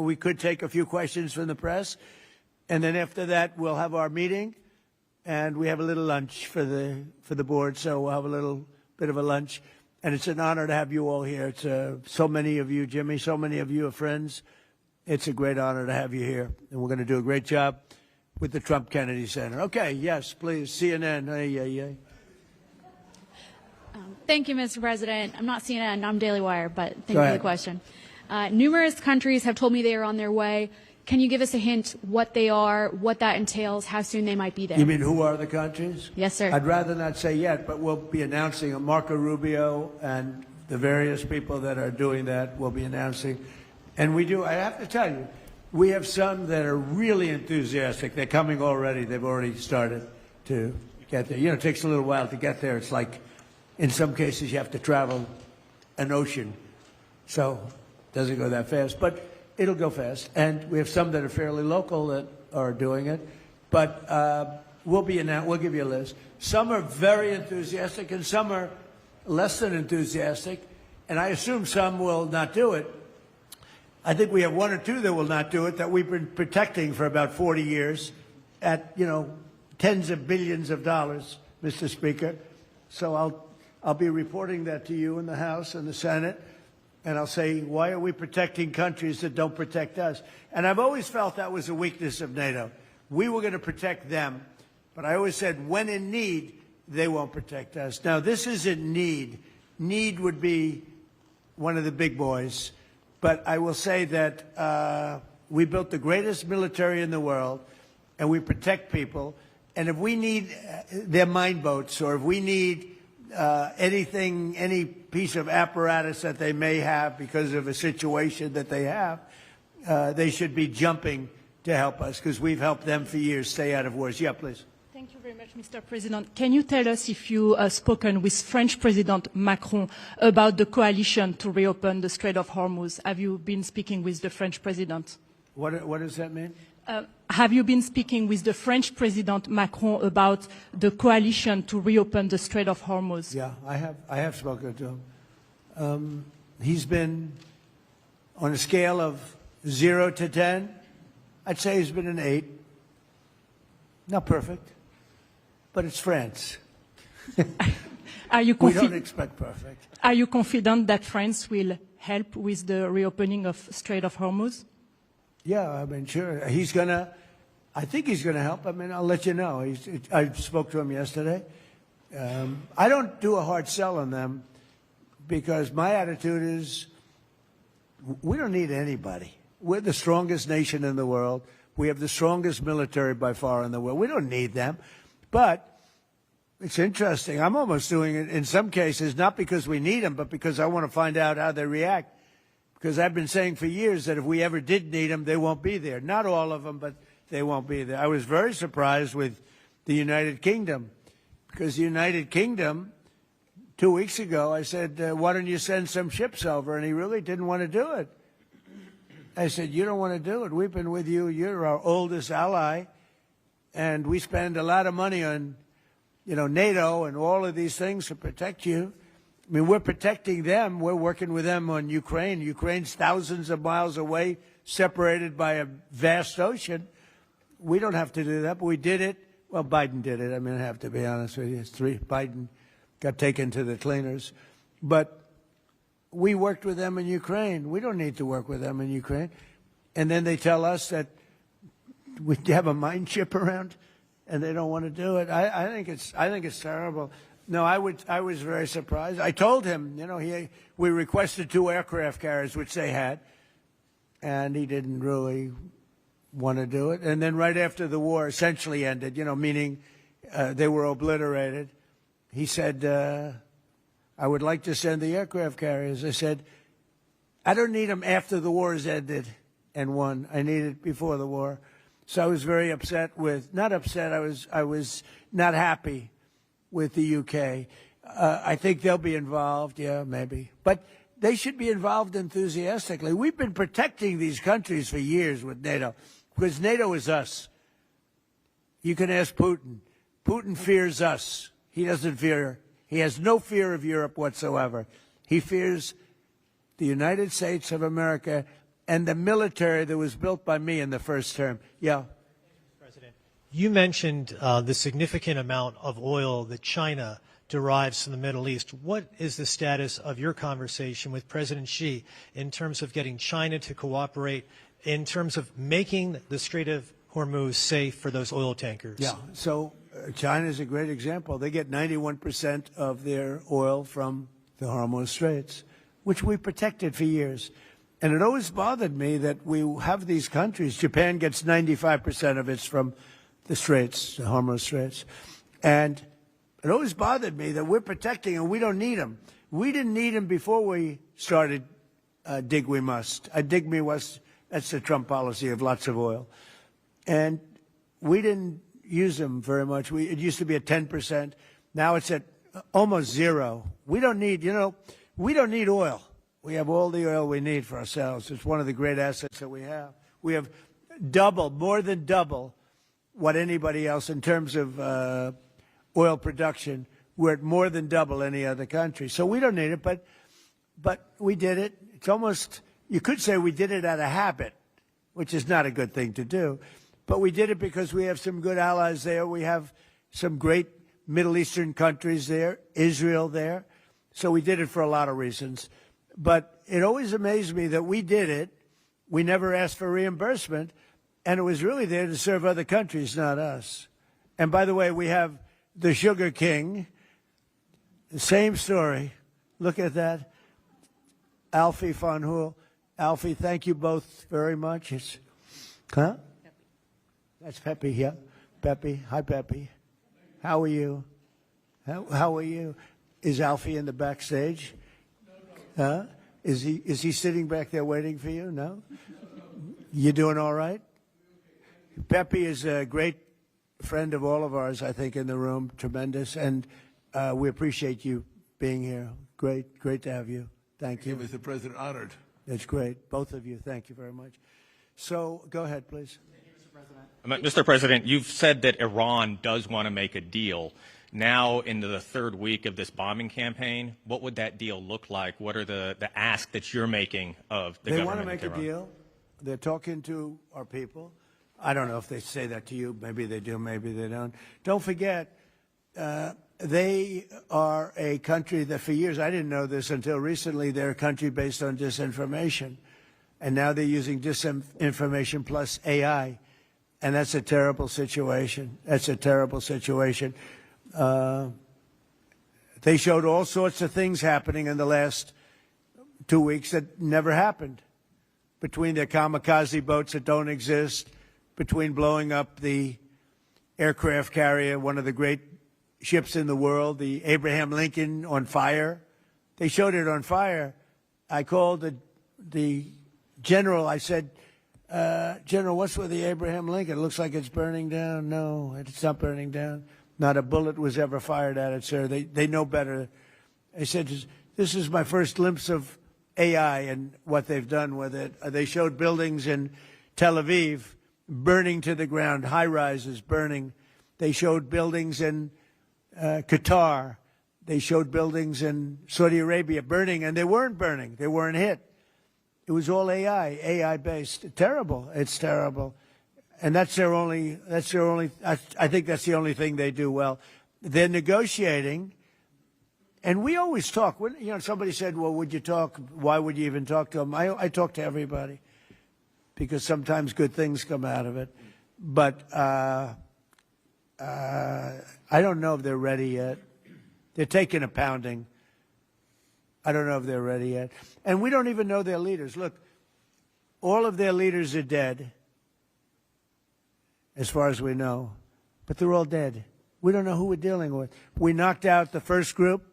We could take a few questions from the press, and then after that we'll have our meeting, and we have a little lunch for the board. So we'll have a little bit of a lunch, and it's an honor to have you all here. It's so many of you, Jimmy, so many of you are friends. It's a great honor to have you here, and we're going to do a great job with the Trump Kennedy Center. Okay, yes, please, CNN. Thank you, Mr. President. I'm not CNN, I'm Daily Wire, but thank you for the question. Numerous countries have told me they are on their way. Can you give us a hint what they are, what that entails, how soon they might be there? You mean who are the countries? Yes, sir. I'd rather not say yet, but we'll be announcing Marco Rubio and the various people that are doing that will be announcing. And I have to tell you, we have some that are really enthusiastic. They're coming already. They've already started to get there. You know, it takes a little while to get there. It's like, in some cases, you have to travel an ocean. So it doesn't go that fast, but it'll go fast. And we have some that are fairly local that are doing it. But we'll give you a list. Some are very enthusiastic, and some are less than enthusiastic. And I assume some will not do it. I think we have one or two that will not do it that we've been protecting for about 40 years at, tens of billions of dollars, Mr. Speaker. So I'll be reporting that to you in the House and the Senate, and I'll say, why are we protecting countries that don't protect us? And I've always felt that was a weakness of NATO. We were going to protect them, but I always said, when in need, they won't protect us. Now, this isn't need. Need would be one of the big boys. But I will say that we built the greatest military in the world, and we protect people. And if we need their mine boats, or if we need anything, any piece of apparatus that they may have because of a situation that they have, they should be jumping to help us, because we've helped them for years stay out of wars. Yeah, please. Thank you very much, Mr. President. Can you tell us if you have spoken with French President Macron about the coalition to reopen the Strait of Hormuz? Have you been speaking with the French President? What does that mean? Have you been speaking with the French President Macron about the coalition to reopen the Strait of Hormuz? Yeah, I have spoken to him. He's been, on a scale of 0 to 10, I'd say he's been an 8. Not perfect, but it's France. We don't expect perfect. Are you confident that France will help with the reopening of Strait of Hormuz? Yeah, I mean, sure. I think he's going to help. I mean, I'll let you know. I spoke to him yesterday. I don't do a hard sell on them, because my attitude is we don't need anybody. We're the strongest nation in the world. We have the strongest military by far in the world. We don't need them. But it's interesting. I'm almost doing it in some cases, not because we need them, but because I want to find out how they react. Because I've been saying for years that if we ever did need them, they won't be there. Not all of them, but they won't be there. I was very surprised with the United Kingdom, because the United Kingdom, 2 weeks ago, I said, why don't you send some ships over? And he really didn't want to do it. I said, you don't want to do it. We've been with you. You're our oldest ally. And we spend a lot of money on, NATO and all of these things to protect you. I mean, we're protecting them. We're working with them on Ukraine. Ukraine's thousands of miles away, separated by a vast ocean. We don't have to do that, but we did it. Well, Biden did it. I mean, I have to be honest with you. Biden got taken to the cleaners. But we worked with them in Ukraine. We don't need to work with them in Ukraine. And then they tell us that we have a mine ship around, and they don't want to do it. I think it's terrible. No, I was very surprised. I told him, we requested 2 aircraft carriers, which they had, and he didn't really want to do it. And then right after the war essentially ended, meaning they were obliterated, he said, I would like to send the aircraft carriers. I said, I don't need them after the war has ended and won. I need it before the war. So I was very upset not upset, I was not happy with the UK. I think they'll be involved, yeah, maybe. But they should be involved enthusiastically. We've been protecting these countries for years with NATO, because NATO is us. You can ask Putin. Putin fears us. He has no fear of Europe whatsoever. He fears the United States of America and the military that was built by me in the first term. Yeah. President, you mentioned the significant amount of oil that China derives from the Middle East. What is the status of your conversation with President Xi in terms of getting China to cooperate, in terms of making the Strait of Hormuz safe for those oil tankers? Yeah, so China is a great example. They get 91% of their oil from the Hormuz Straits, which we protected for years. And it always bothered me that we have these countries. Japan gets 95% of its from the Straits, the Hormuz Straits. And it always bothered me that we're protecting and we don't need them. We didn't need them before we started dig we must. Dig me must, that's the Trump policy of lots of oil. And we didn't use them very much. It used to be at 10%. Now it's at almost zero. We don't need, we don't need oil. We have all the oil we need for ourselves. It's one of the great assets that we have. We have more than double what anybody else in terms of oil production. We're at more than double any other country. So we don't need it, but we did it. It's almost, you could say we did it out of habit, which is not a good thing to do. But we did it because we have some good allies there. We have some great Middle Eastern countries there, Israel there. So we did it for a lot of reasons. But it always amazed me that we did it. We never asked for reimbursement. And it was really there to serve other countries, not us. And by the way, we have the Sugar King. The same story. Look at that. Alfie von Hool. Alfie, thank you both very much. Huh? That's Pepe here. Pepe. Hi, Pepe. How are you? How are you? Is Alfie in the backstage? Huh? Is he sitting back there waiting for you? No? You doing all right? Pepe is a great friend of all of ours, I think, in the room. Tremendous. And we appreciate you being here. Great to have you. Thank you. Mr. President, honored. That's great. Both of you. Thank you very much. So go ahead, please. Mr. President, you've said that Iran does want to make a deal. Now, into the third week of this bombing campaign, what would that deal look like? What are the asks that you're making of the government? They want to make a deal. They're talking to our people. I don't know if they say that to you. Maybe they do, maybe they don't. Don't forget, they are a country that for years, I didn't know this until recently, they're a country based on disinformation. And now they're using disinformation plus AI. And that's a terrible situation. That's a terrible situation. They showed all sorts of things happening in the last 2 weeks that never happened. Between their kamikaze boats that don't exist, between blowing up the aircraft carrier, one of the great ships in the world, the Abraham Lincoln, on fire. They showed it on fire. I called the general. I said, General, what's with the Abraham Lincoln? It looks like it's burning down. No, it's not burning down. Not a bullet was ever fired at it, sir. They know better. I said, this is my first glimpse of AI and what they've done with it. They showed buildings in Tel Aviv burning to the ground, high-rises burning. They showed buildings in Qatar. They showed buildings in Saudi Arabia burning, and they weren't burning. They weren't hit. It was all AI-based. Terrible. It's terrible. And that's their only, I think that's the only thing they do well. They're negotiating, and we always talk. When, somebody said, well, would you talk? Why would you even talk to them? I talk to everybody because sometimes good things come out of it. But I don't know if they're ready yet. They're taking a pounding. I don't know if they're ready yet. And we don't even know their leaders. Look, all of their leaders are dead, as far as we know. But they're all dead. We don't know who we're dealing with. We knocked out the first group.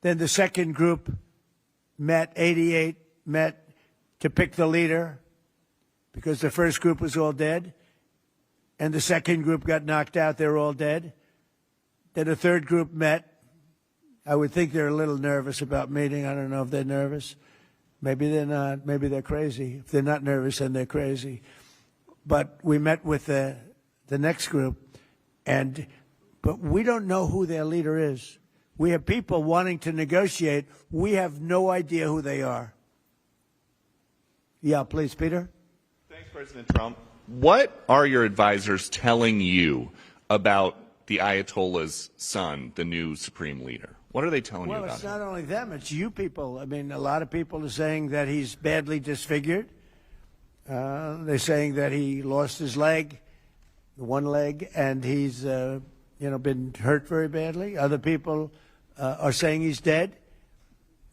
Then the second group met, 88 met to pick the leader because the first group was all dead. And the second group got knocked out. They're all dead. Then the third group met. I would think they're a little nervous about meeting. I don't know if they're nervous. Maybe they're not. Maybe they're crazy. If they're not nervous, then they're crazy. But we met with the next group, but we don't know who their leader is. We have people wanting to negotiate. We have no idea who they are. Yeah, please, Peter. Thanks, President Trump. What are your advisors telling you about the Ayatollah's son, the new supreme leader? What are they telling you Well, about it's him? not only them, it's you people. I mean, a lot of people are saying that he's badly disfigured. They're saying that he lost his leg, one leg, and he's, been hurt very badly. Other people are saying he's dead.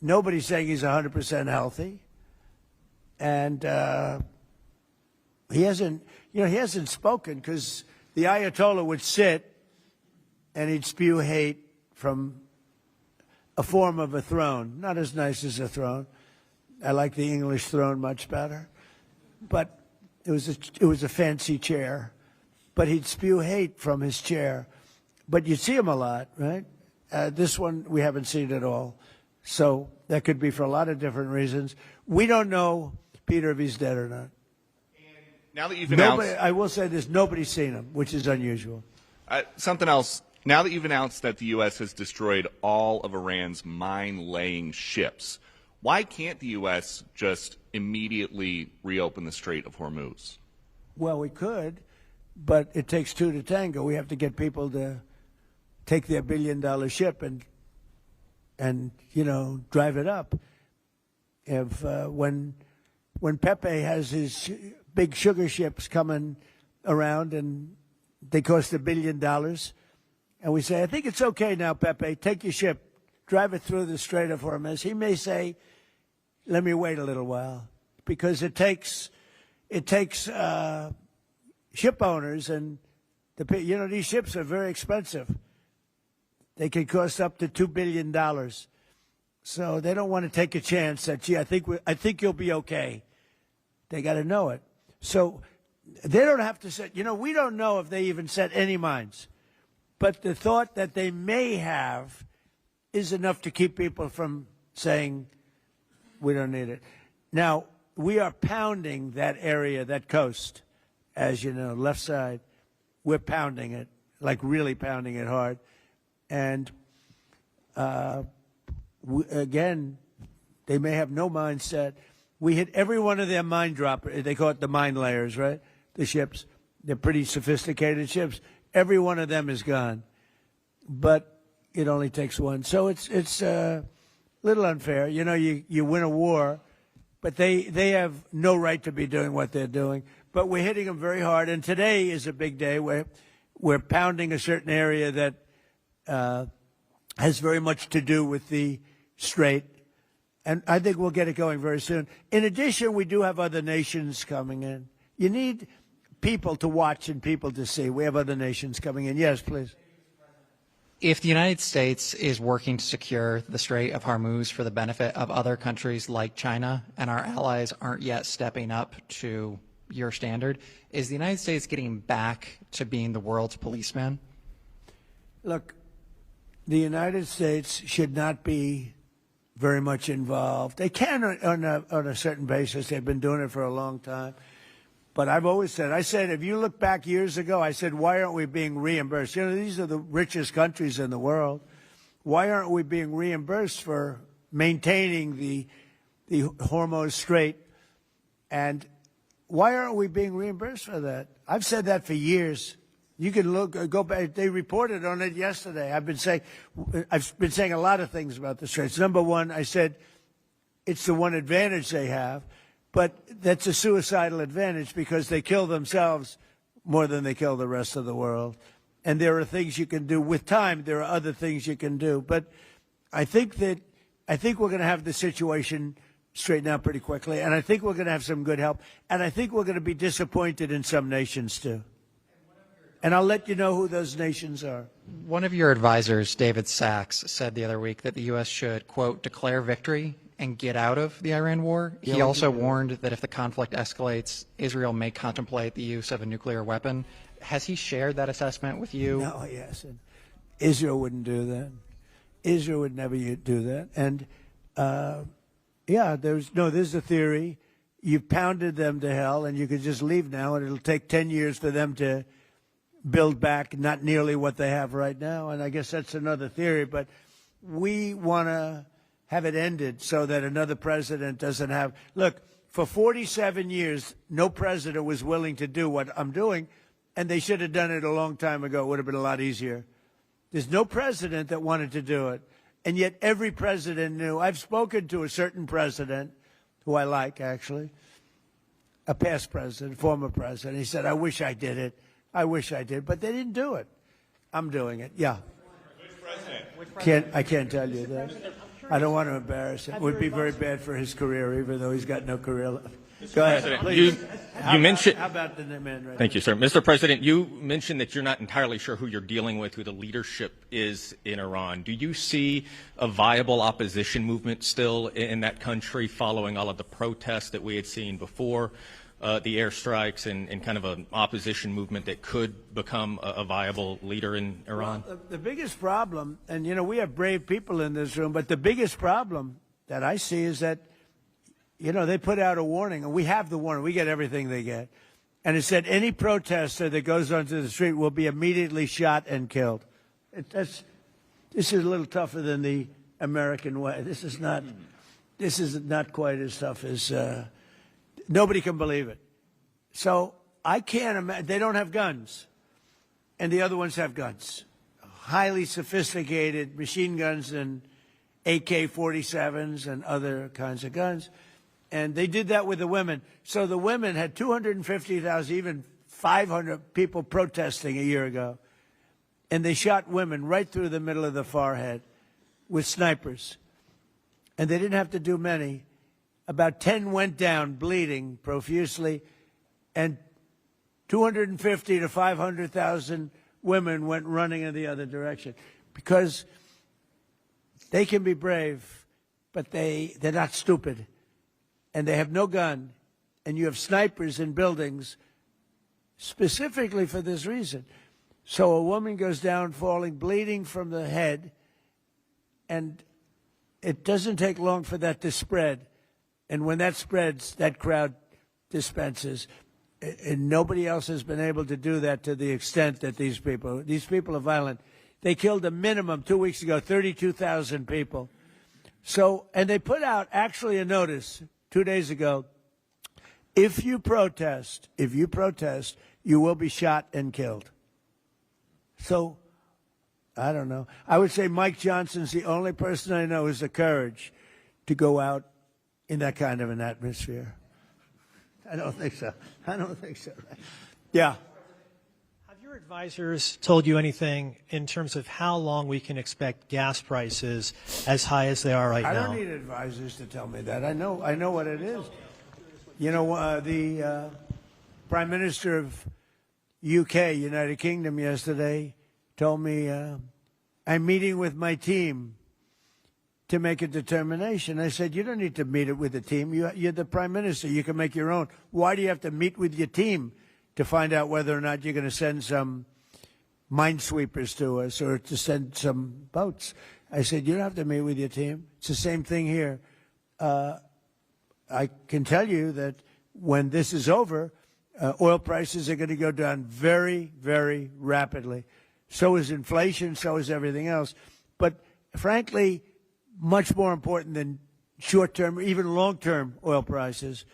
Nobody's saying he's 100% healthy. And he hasn't spoken because the Ayatollah would sit and he'd spew hate from a form of a throne, not as nice as a throne. I like the English throne much better, but it was a fancy chair. But he'd spew hate from his chair. But you'd see him a lot, right? This one we haven't seen at all. So that could be for a lot of different reasons. We don't know, Peter, if he's dead or not. Now that you've announced, I will say this: nobody's seen him, which is unusual. something else. Now that you've announced that the U.S. has destroyed all of Iran's mine-laying ships, why can't the U.S. just immediately reopen the Strait of Hormuz? Well, we could, but it takes two to tango. We have to get people to take their billion-dollar ship and drive it up. If when Pepe has his big sugar ships coming around and they cost $1 billion, and we say, I think it's okay now, Pepe, take your ship, drive it through the Strait of Hormuz. He may say, let me wait a little while, because it takes ship owners, and these ships are very expensive. They can cost up to $2 billion. So they don't want to take a chance that, gee, I think you'll be okay. They got to know it. So they don't have to set, we don't know if they even set any mines. But the thought that they may have is enough to keep people from saying, we don't need it. Now, we are pounding that area, that coast, as you know, left side. We're pounding it, like really pounding it hard. And again, they may have no mine set. We hit every one of their mine droppers. They call it the mine layers, right? The ships. They're pretty sophisticated ships. Every one of them is gone. But it only takes one. So it's a little unfair. You win a war, but they have no right to be doing what they're doing. But we're hitting them very hard. And today is a big day where we're pounding a certain area that has very much to do with the Strait. And I think we'll get it going very soon. In addition, we do have other nations coming in. You need people to watch and people to see. We have other nations coming in. Yes, please. If the United States is working to secure the Strait of Hormuz for the benefit of other countries like China, and our allies aren't yet stepping up to your standard, is the United States getting back to being the world's policeman? Look, the United States should not be very much involved. They can on a certain basis. They've been doing it for a long time. But I've always said, if you look back years ago, I said, why aren't we being reimbursed? These are the richest countries in the world. Why aren't we being reimbursed for maintaining the Hormuz Strait? And why aren't we being reimbursed for that? I've said that for years. You can go back. They reported on it yesterday. I've been saying a lot of things about the Straits. Number one, I said it's the one advantage they have, but that's a suicidal advantage because they kill themselves more than they kill the rest of the world. And there are things you can do with time. There are other things you can do. But I think we're going to have the situation straightened out pretty quickly, and I think we're going to have some good help, and I think we're going to be disappointed in some nations too. And I'll let you know who those nations are. One of your advisors, David Sachs, said the other week that the U.S. should, quote, declare victory and get out of the Iran war. He also warned that if the conflict escalates, Israel may contemplate the use of a nuclear weapon. Has he shared that assessment with you? No, he hasn't. Israel wouldn't do that. Israel would never do that. And, there's a theory. You've pounded them to hell, and you could just leave now, and it'll take 10 years for them to build back not nearly what they have right now. And I guess that's another theory. But we want to have it ended so that another president doesn't have. Look, for 47 years, no president was willing to do what I'm doing, and they should have done it a long time ago. It would have been a lot easier. There's no president that wanted to do it, and yet every president knew. I've spoken to a certain president, who I like, actually, a past president, former president. He said, I wish I did it. I wish I did, but they didn't do it. I'm doing it. Yeah. I can't tell you that. I don't want to embarrass him. It would be very bad for his career, even though he's got no career left. Go ahead, please. You mentioned. How about the man right Thank you, sir. Mr. President, you mentioned that you're not entirely sure who you're dealing with, who the leadership is in Iran. Do you see a viable opposition movement still in that country following all of the protests that we had seen before the airstrikes and kind of an opposition movement that could become a viable leader in Iran? Well, the biggest problem, and, you know, we have brave people in this room, but the biggest problem that I see is that, you know, they put out a warning, and we have the warning. We get everything they get. And it said any protester that goes onto the street will be immediately shot and killed. This is a little tougher than the American way. This is not quite as tough as nobody can believe it. So I can't imagine. They don't have guns, and the other ones have guns, highly sophisticated machine guns and AK-47s and other kinds of guns. And they did that with the women. So the women had 250,000, even 500 people protesting a year ago. And they shot women right through the middle of the forehead with snipers. And they didn't have to do many. About 10 went down bleeding profusely. And 250 to 500,000 women went running in the other direction. Because they can be brave, but they're not stupid. And they have no gun, and you have snipers in buildings specifically for this reason. So a woman goes down falling, bleeding from the head, and it doesn't take long for that to spread. And when that spreads, that crowd dispenses. And nobody else has been able to do that to the extent that these people are violent. They killed a minimum 2 weeks ago, 32,000 people. So, and they put out actually a notice 2 days ago, if you protest, you will be shot and killed. So, I don't know. I would say Mike Johnson's the only person I know who has the courage to go out in that kind of an atmosphere. I don't think so. Yeah. Have your advisors told you anything in terms of how long we can expect gas prices as high as they are right now? I don't need advisors to tell me that. I know what it is. You know, the Prime Minister of UK, United Kingdom, yesterday told me, I'm meeting with my team to make a determination. I said, you don't need to meet it with the team. You're the Prime Minister. You can make your own. Why do you have to meet with your team to find out whether or not you're going to send some minesweepers to us or to send some boats? I said, you don't have to meet with your team. It's the same thing here. I can tell you that when this is over, oil prices are going to go down very, very rapidly. So is inflation, so is everything else. But frankly, much more important than short-term, even long-term oil prices,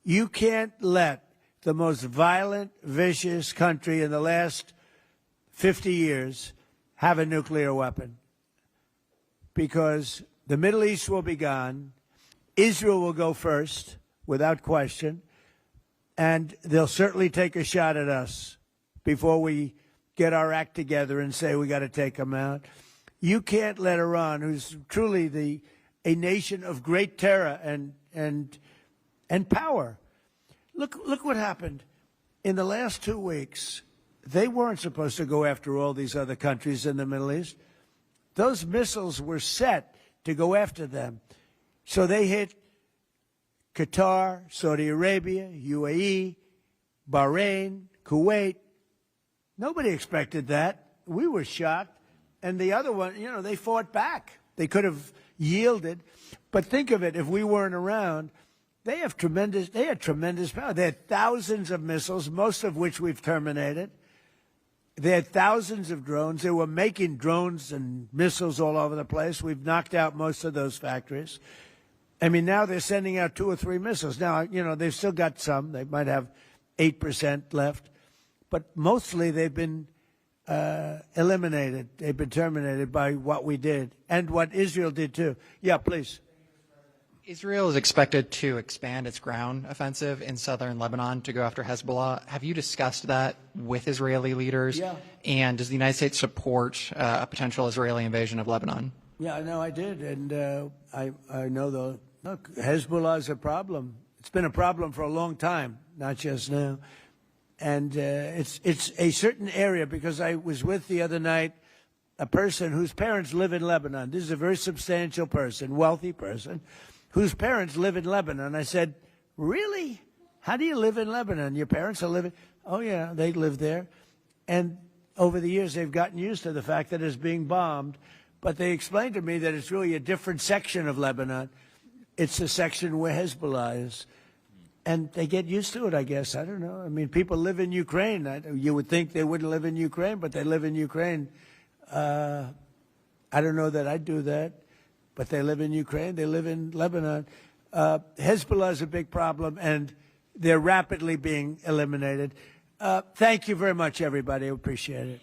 you can't let the most violent, vicious country in the last 50 years have a nuclear weapon, because the Middle East will be gone. Israel will go first, without question, and they'll certainly take a shot at us before we get our act together and say we got to take them out. You can't let Iran, who's truly a nation of great terror and power. Look what happened in the last 2 weeks. They weren't supposed to go after all these other countries in the Middle East. Those missiles were set to go after them. So they hit Qatar, Saudi Arabia, UAE, Bahrain, Kuwait. Nobody expected that. We were shocked. And the other one, you know, they fought back. They could have yielded. But think of it, if we weren't around, they had tremendous power. They had thousands of missiles, most of which we've terminated. They had thousands of drones. They were making drones and missiles all over the place. We've knocked out most of those factories. I mean, now they're sending out 2 or 3 missiles. Now, you know, they've still got some. They might have 8% left. But mostly they've been eliminated. They've been terminated by what we did and what Israel did, too. Yeah, please. Israel is expected to expand its ground offensive in southern Lebanon to go after Hezbollah. Have you discussed that with Israeli leaders? Yeah. And does the United States support a potential Israeli invasion of Lebanon? Yeah, no, I did. And I know look, Hezbollah is a problem. It's been a problem for a long time, not just now. And it's a certain area, because I was with the other night a person whose parents live in Lebanon. This is a very substantial person, wealthy person, whose parents live in Lebanon. I said, really? How do you live in Lebanon? Your parents are living? Oh, yeah, they live there. And over the years, they've gotten used to the fact that it's being bombed. But they explained to me that it's really a different section of Lebanon. It's the section where Hezbollah is. And they get used to it, I guess. I don't know. I mean, people live in Ukraine. You would think they wouldn't live in Ukraine, but they live in Ukraine. I don't know that I'd do that. But they live in Ukraine. They live in Lebanon. Hezbollah is a big problem, and they're rapidly being eliminated. Thank you very much, everybody. I appreciate it.